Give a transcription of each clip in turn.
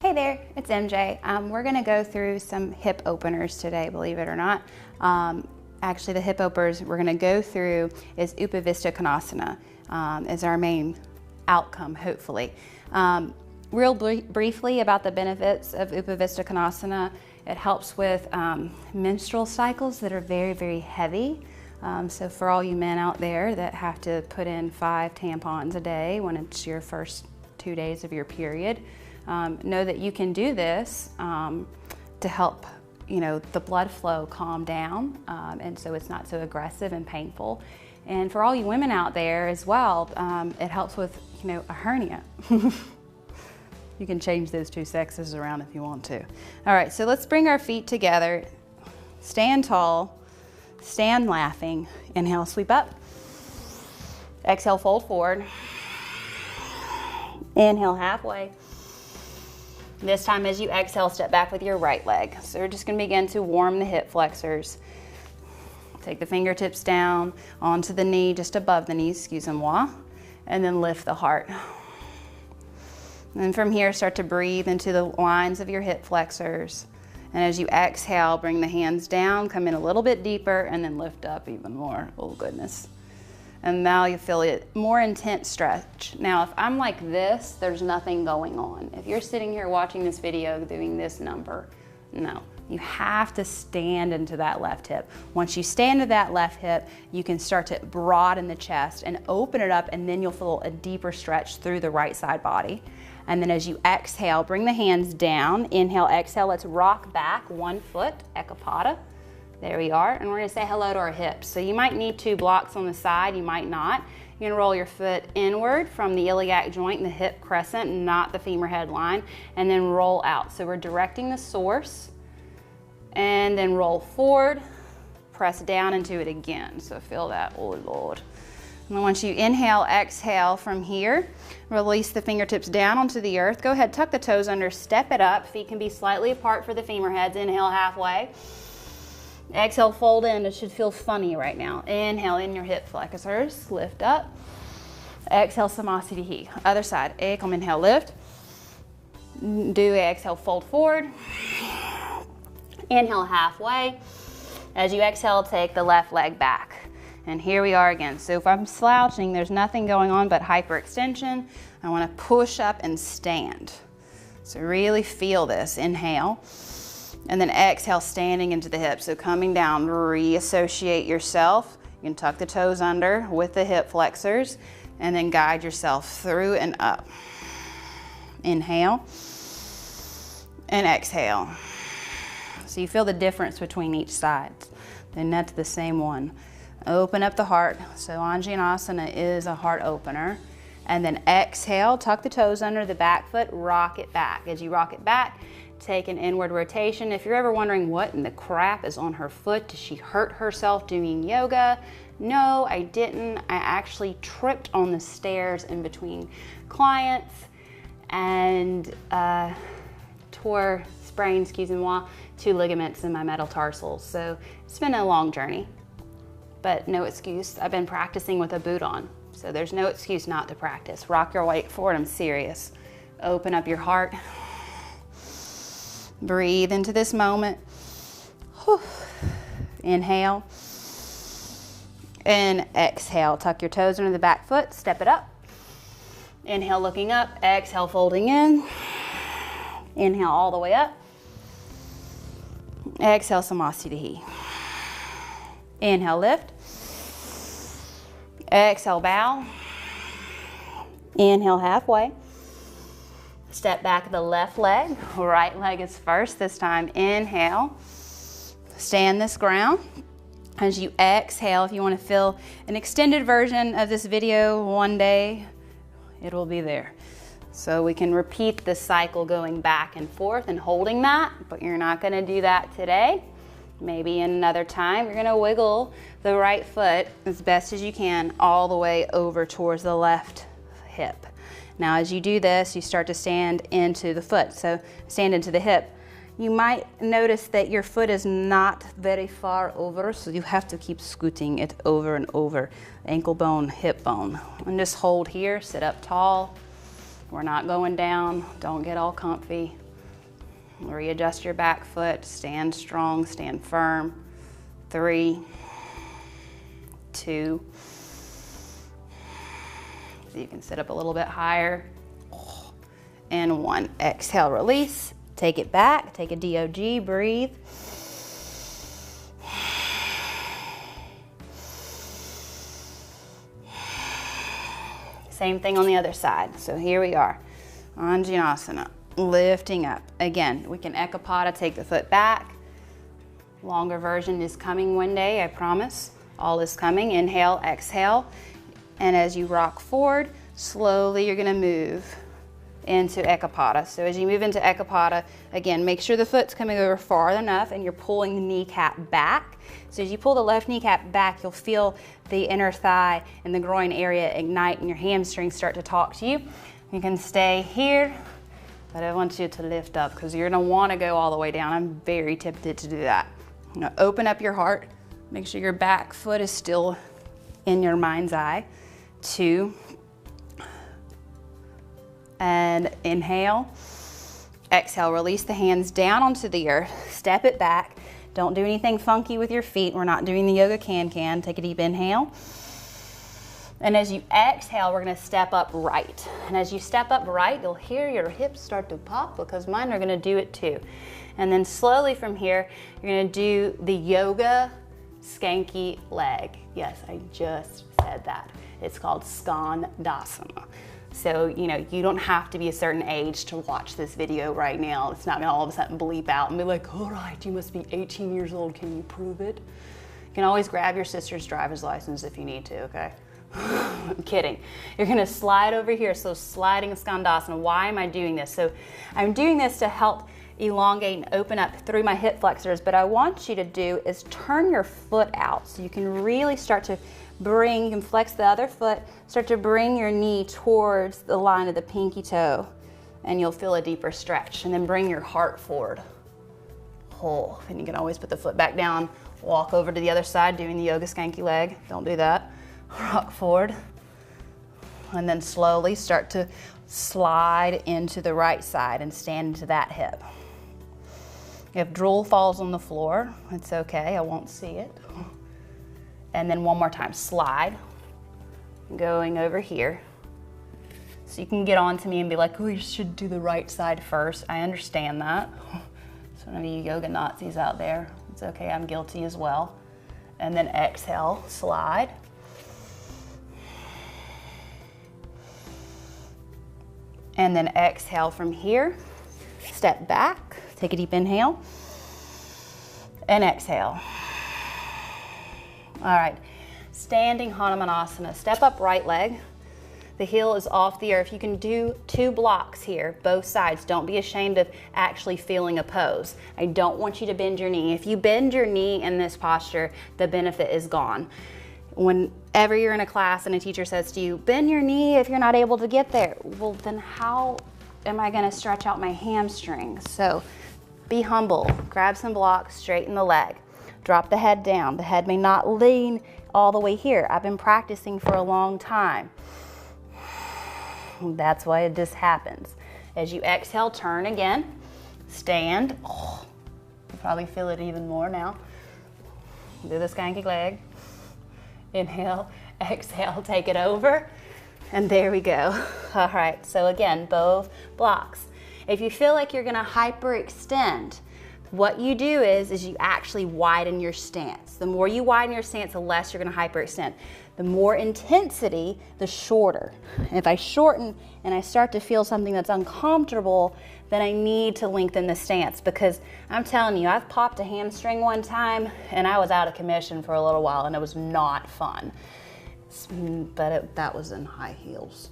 Hey there, it's MJ. We're gonna go through some hip openers today, believe it or not. Actually, the hip openers we're gonna go through is Upavista Konasana, is our main outcome, hopefully. Briefly about the benefits of Upavista Konasana, it helps with menstrual cycles that are very, very heavy. So for all you men out there that have to put in 5 tampons a day when it's your first 2 days of your period, know that you can do this to help, the blood flow calm down, and so it's not so aggressive and painful. And for all you women out there as well, it helps with, a hernia. You can change those 2 sexes around if you want to. All right, so let's bring our feet together. Stand tall, stand laughing. Inhale, sweep up. Exhale, fold forward. Inhale, halfway. This time as you exhale, step back with your right leg. So we're just gonna begin to warm the hip flexors. Take the fingertips down onto the knee, just above the knee, excusez-moi, and then lift the heart. And from here, start to breathe into the lines of your hip flexors. And as you exhale, bring the hands down, come in a little bit deeper, and then lift up even more. Oh, goodness. And now you feel a more intense stretch. Now, if I'm like this, there's nothing going on. If you're sitting here watching this video doing this number, no. You have to stand into that left hip. Once you stand to that left hip, you can start to broaden the chest and open it up, and then you'll feel a deeper stretch through the right side body. And then as you exhale, bring the hands down. Inhale, exhale, let's rock back 1 foot, Ekapada. There we are, and we're gonna say hello to our hips. So you might need 2 blocks on the side, you might not. You're gonna roll your foot inward from the iliac joint and the hip crescent, not the femur head line, and then roll out. So we're directing the source, and then roll forward, press down into it again. So feel that, oh Lord. And then once you inhale, exhale from here, release the fingertips down onto the earth. Go ahead, tuck the toes under, step it up. Feet can be slightly apart for the femur heads. Inhale, halfway. Exhale, fold in. It should feel funny right now. Inhale in your hip flexors, lift up. Exhale, Samasthiti. Other side. Ekam, inhale, lift. Do exhale, fold forward. Inhale, halfway. As you exhale, take the left leg back. And here we are again. So if I'm slouching, there's nothing going on but hyperextension. I want to push up and stand. So really feel this. Inhale. And then exhale, standing into the hips. So coming down, reassociate yourself. You can tuck the toes under with the hip flexors and then guide yourself through and up. Inhale and exhale. So you feel the difference between each side. Then that's the same one. Open up the heart. So Anjaneyasana is a heart opener. And then exhale, tuck the toes under the back foot, rock it back. As you rock it back, take an inward rotation. If you're ever wondering what in the crap is on her foot, did she hurt herself doing yoga? No, I didn't. I actually tripped on the stairs in between clients and sprained, excusez-moi, 2 ligaments in my metatarsals. So it's been a long journey, but no excuse. I've been practicing with a boot on, so there's no excuse not to practice. Rock your weight forward, I'm serious. Open up your heart. Breathe into this moment. Whew. Inhale. And exhale. Tuck your toes under the back foot, step it up. Inhale, looking up. Exhale, folding in. Inhale all the way up. Exhale, Samasthiti. Inhale, lift. Exhale, bow. Inhale, halfway. Step back the left leg. Right leg is first this time. Inhale. Stand this ground. As you exhale, if you want to feel an extended version of this video one day, it will be there. So we can repeat the cycle going back and forth and holding that, but you're not going to do that today. Maybe another time. You're going to wiggle the right foot as best as you can all the way over towards the left hip. Now as you do this, you start to stand into the foot. So stand into the hip. You might notice that your foot is not very far over, so you have to keep scooting it over and over. Ankle bone, hip bone. And just hold here, sit up tall. We're not going down, don't get all comfy. Readjust your back foot, stand strong, stand firm. 3, 2, so you can sit up a little bit higher, and 1. Exhale, release, take it back, take a DOG, breathe. Same thing on the other side. So here we are, Anjanasana, lifting up. Again, we can Ekapada, take the foot back. Longer version is coming one day, I promise. All is coming. Inhale, exhale. And as you rock forward, slowly you're gonna move into Ekapada. So as you move into Ekapada, again, make sure the foot's coming over far enough and you're pulling the kneecap back. So as you pull the left kneecap back, you'll feel the inner thigh and the groin area ignite and your hamstrings start to talk to you. You can stay here, but I want you to lift up because you're gonna wanna go all the way down. I'm very tempted to do that. You know, open up your heart. Make sure your back foot is still in your mind's eye. 2. And inhale. Exhale, release the hands down onto the earth. Step it back. Don't do anything funky with your feet. We're not doing the yoga can-can. Take a deep inhale. And as you exhale, we're gonna step up right. And as you step up right, you'll hear your hips start to pop because mine are gonna do it too. And then slowly from here, you're gonna do the yoga skanky leg. Yes, I just said that. It's called Skandasana. So, you know, you don't have to be a certain age to watch this video right now. It's not gonna all of a sudden bleep out and be like, all right, you must be 18 years old, can you prove it? You can always grab your sister's driver's license if you need to, okay? I'm kidding. You're gonna slide over here, so sliding Skandasana. Why am I doing this? So I'm doing this to help elongate and open up through my hip flexors, but I want you to do is turn your foot out so you can really start to bring, you can flex the other foot, start to bring your knee towards the line of the pinky toe, and you'll feel a deeper stretch. And then bring your heart forward. Oh, and you can always put the foot back down, walk over to the other side doing the yoga skanky leg. Don't do that. Rock forward. And then slowly start to slide into the right side and stand into that hip. If drool falls on the floor, it's okay, I won't see it. And then one more time, slide, going over here. So you can get on to me and be like, oh, you should do the right side first. I understand that. So none of you yoga Nazis out there, it's okay, I'm guilty as well. And then exhale, slide. And then exhale from here, step back, take a deep inhale, and exhale. All right, standing Hanumanasana, step up right leg. The heel is off the earth. You can do 2 blocks here, both sides. Don't be ashamed of actually feeling a pose. I don't want you to bend your knee. If you bend your knee in this posture, the benefit is gone. Whenever you're in a class and a teacher says to you, bend your knee if you're not able to get there, well, then how am I gonna stretch out my hamstrings? So be humble, grab some blocks, straighten the leg, drop the head down. The head may not lean all the way here. I've been practicing for a long time. That's why this happens. As you exhale, turn again, stand. Oh, you probably feel it even more now. Do the skanky leg. Inhale, exhale, take it over, and there we go. All right, so again, both blocks. If you feel like you're gonna hyperextend, what you do is you actually widen your stance. The more you widen your stance, the less you're gonna hyperextend. The more intensity, the shorter. And if I shorten and I start to feel something that's uncomfortable, then I need to lengthen the stance, because I'm telling you, I've popped a hamstring one time and I was out of commission for a little while and it was not fun. But that was in high heels.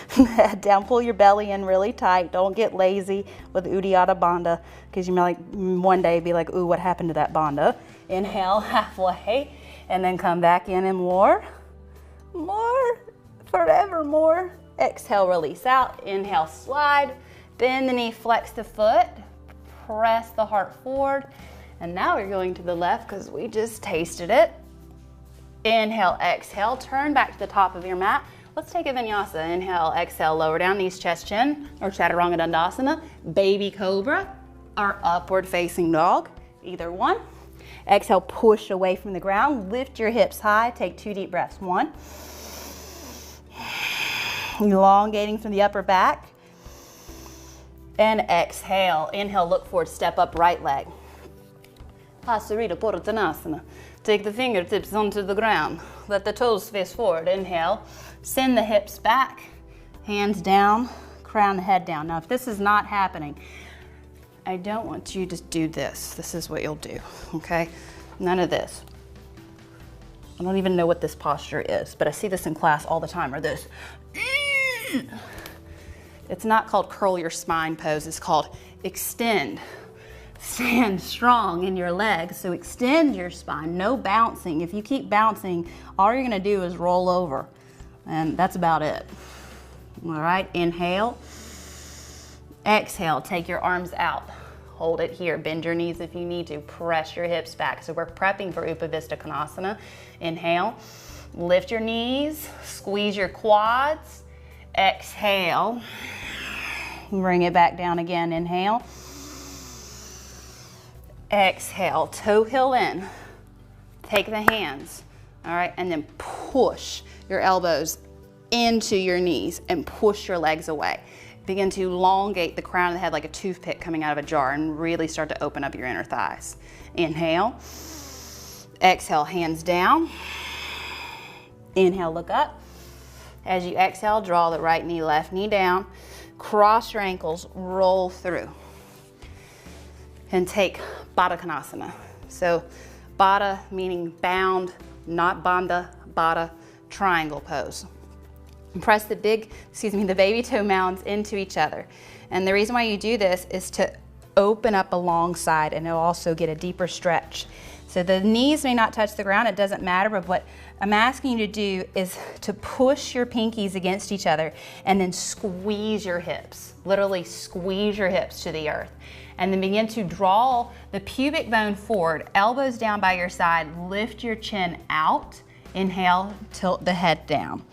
Head down, pull your belly in really tight. Don't get lazy with Uddiyana Bandha, because you might one day be like, ooh, what happened to that Bandha? Inhale halfway and then come back in and more, forever more. Exhale, release out. Inhale, slide, bend the knee, flex the foot, press the heart forward. And now we're going to the left because we just tasted it. Inhale, exhale, turn back to the top of your mat. Let's take a vinyasa. Inhale, exhale, lower down, knees, chest, chin, or chaturanga dandasana, baby cobra, or upward facing dog, either one. Exhale, push away from the ground, lift your hips high, take 2 deep breaths. 1. Elongating from the upper back. And exhale. Inhale, look forward, step up, right leg. Pasarita Puruttanasana. Take the fingertips onto the ground. Let the toes face forward. Inhale, send the hips back, hands down, crown the head down. Now, if this is not happening, I don't want you to do this. This is what you'll do, okay? None of this. I don't even know what this posture is, but I see this in class all the time, or this. It's not called curl your spine pose, it's called extend. Stand strong in your legs, so extend your spine, no bouncing. If you keep bouncing, all you're gonna do is roll over, and that's about it. All right, inhale. Exhale, take your arms out. Hold it here, bend your knees if you need to, press your hips back. So we're prepping for Upavista Konasana. Inhale, lift your knees, squeeze your quads. Exhale, bring it back down again, inhale. Exhale, toe heel in, take the hands, all right, and then push your elbows into your knees and push your legs away. Begin to elongate the crown of the head like a toothpick coming out of a jar and really start to open up your inner thighs. Inhale, exhale, hands down. Inhale, look up. As you exhale, draw the right knee, left knee down. Cross your ankles, roll through. And take Baddha Konasana. So Baddha meaning bound, not bandha, Baddha, triangle pose. Press the baby toe mounds into each other. And the reason why you do this is to open up alongside, and it'll also get a deeper stretch. So the knees may not touch the ground, it doesn't matter, but what I'm asking you to do is to push your pinkies against each other and then squeeze your hips, literally squeeze your hips to the earth. And then begin to draw the pubic bone forward, elbows down by your side, lift your chin out. Inhale, tilt the head down.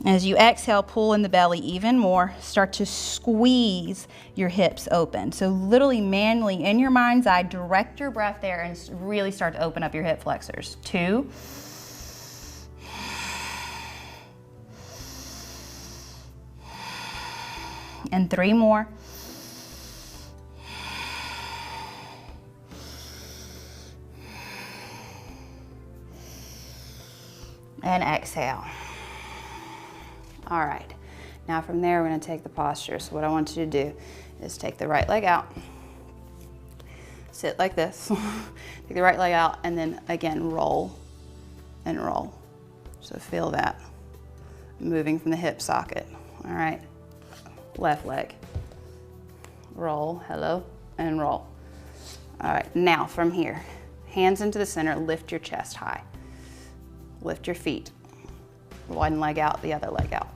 As you exhale, pull in the belly even more. Start to squeeze your hips open. So literally manually in your mind's eye, direct your breath there and really start to open up your hip flexors. 2. And 3 more. And exhale. All right, now from there, we're gonna take the posture. So what I want you to do is take the right leg out, sit like this, take the right leg out, and then again, roll and roll. So feel that, moving from the hip socket. All right, left leg, roll, hello, and roll. All right, now from here, hands into the center, lift your chest high. Lift your feet, one leg out, the other leg out.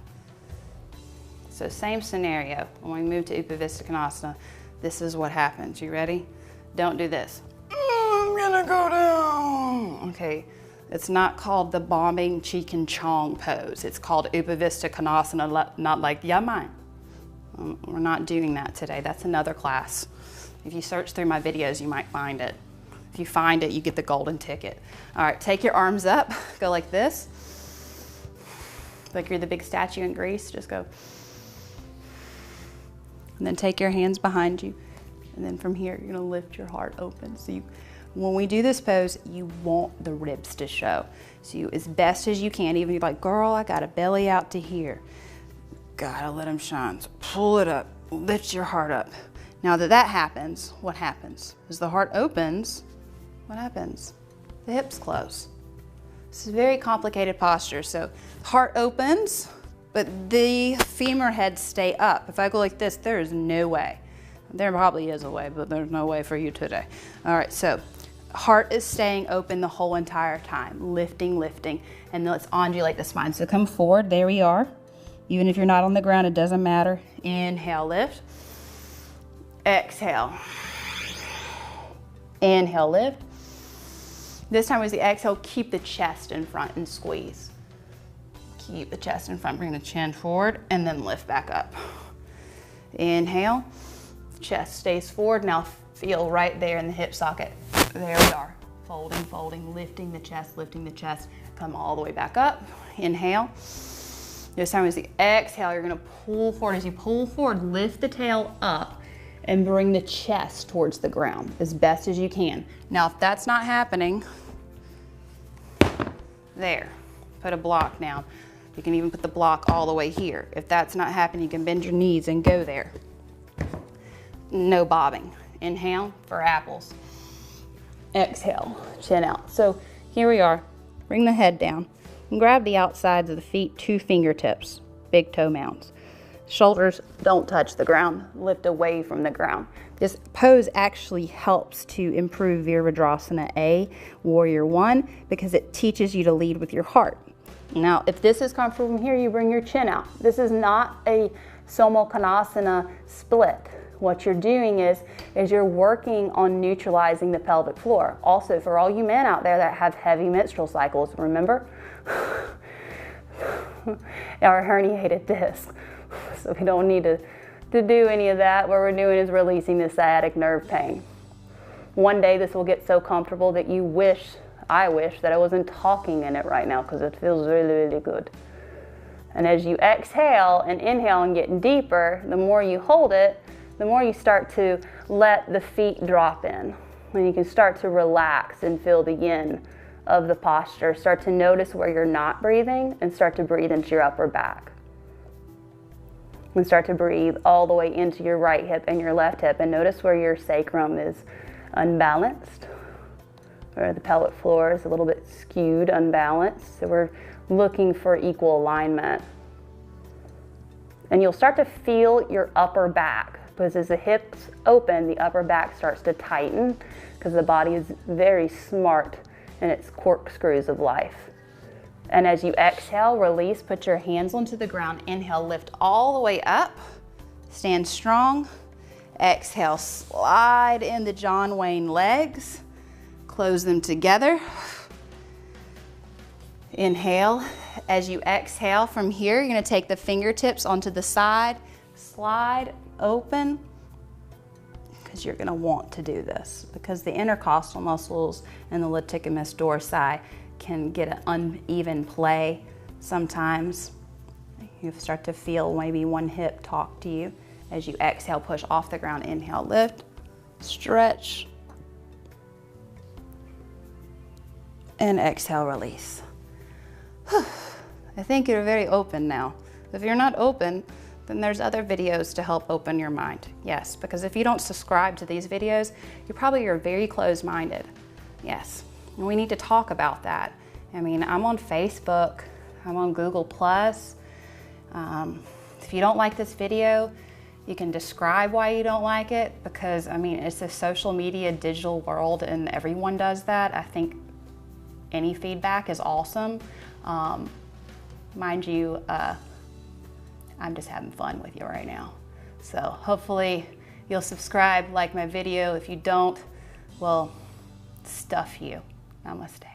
So same scenario, when we move to Upavista Konasana, this is what happens. You ready? Don't do this. I'm gonna go down. Okay, it's not called the bombing cheek and chong pose. It's called Upavista Konasana, not like, yeah, mine. We're not doing that today. That's another class. If you search through my videos, you might find it. If you find it, you get the golden ticket. All right, take your arms up, go like this. Like you're the big statue in Greece, just go. And then take your hands behind you. And then from here, you're gonna lift your heart open. So when we do this pose, you want the ribs to show. So you, as best as you can, even if you're like, girl, I got a belly out to here. Gotta let them shine. So pull it up, lift your heart up. Now that happens, what happens? As the heart opens, what happens? The hips close. This is a very complicated posture. So heart opens, but the femur heads stay up. If I go like this, there is no way. There probably is a way, but there's no way for you today. All right, so heart is staying open the whole entire time, lifting, lifting, and let's undulate the spine. So come forward, there we are. Even if you're not on the ground, it doesn't matter. Inhale, lift. Exhale. Inhale, lift. This time was the exhale, keep the chest in front and squeeze. Keep the chest in front, bring the chin forward, and then lift back up. Inhale, chest stays forward. Now feel right there in the hip socket. There we are. Folding, folding, lifting the chest, come all the way back up. Inhale. This time as you exhale, you're gonna pull forward. As you pull forward, lift the tail up and bring the chest towards the ground as best as you can. Now, if that's not happening, there, put a block down. You can even put the block all the way here. If that's not happening, you can bend your knees and go there. No bobbing. Inhale for apples. Exhale, chin out. So here we are. Bring the head down and grab the outsides of the feet, 2 fingertips, big toe mounds. Shoulders don't touch the ground, lift away from the ground. This pose actually helps to improve Virabhadrasana A, Warrior 1, because it teaches you to lead with your heart. Now, if this is comfortable from here, you bring your chin out. This is not a Somokhanasana split. What you're doing is you're working on neutralizing the pelvic floor. Also, for all you men out there that have heavy menstrual cycles, remember? Our herniated disc. So we don't need to do any of that. What we're doing is releasing the sciatic nerve pain. One day this will get so comfortable that I wish that I wasn't talking in it right now, because it feels really, really good. And as you exhale and inhale and get deeper, the more you hold it, the more you start to let the feet drop in. And you can start to relax and feel the yin of the posture. Start to notice where you're not breathing and start to breathe into your upper back. And start to breathe all the way into your right hip and your left hip, and notice where your sacrum is unbalanced, or the pelvic floor is a little bit skewed, unbalanced. So we're looking for equal alignment. And you'll start to feel your upper back, because as the hips open, the upper back starts to tighten, because the body is very smart in its corkscrews of life. And as you exhale, release, put your hands onto the ground. Inhale, lift all the way up. Stand strong. Exhale, slide in the John Wayne legs. Close them together. Inhale. As you exhale from here, you're gonna take the fingertips onto the side, slide open, because you're gonna want to do this, because the intercostal muscles and the latissimus dorsi can get an uneven play sometimes. You start to feel maybe one hip talk to you. As you exhale, push off the ground. Inhale, lift, stretch, and exhale, release. I think you're very open now. If you're not open, then there's other videos to help open your mind. Yes, because if you don't subscribe to these videos, you're very closed-minded. Yes. And we need to talk about that. I mean, I'm on Facebook, I'm on Google+. If you don't like this video, you can describe why you don't like it, because I mean, it's a social media digital world and everyone does that. I think any feedback is awesome. Mind you, I'm just having fun with you right now. So hopefully you'll subscribe, like my video. If you don't, well, stuff you. Namaste.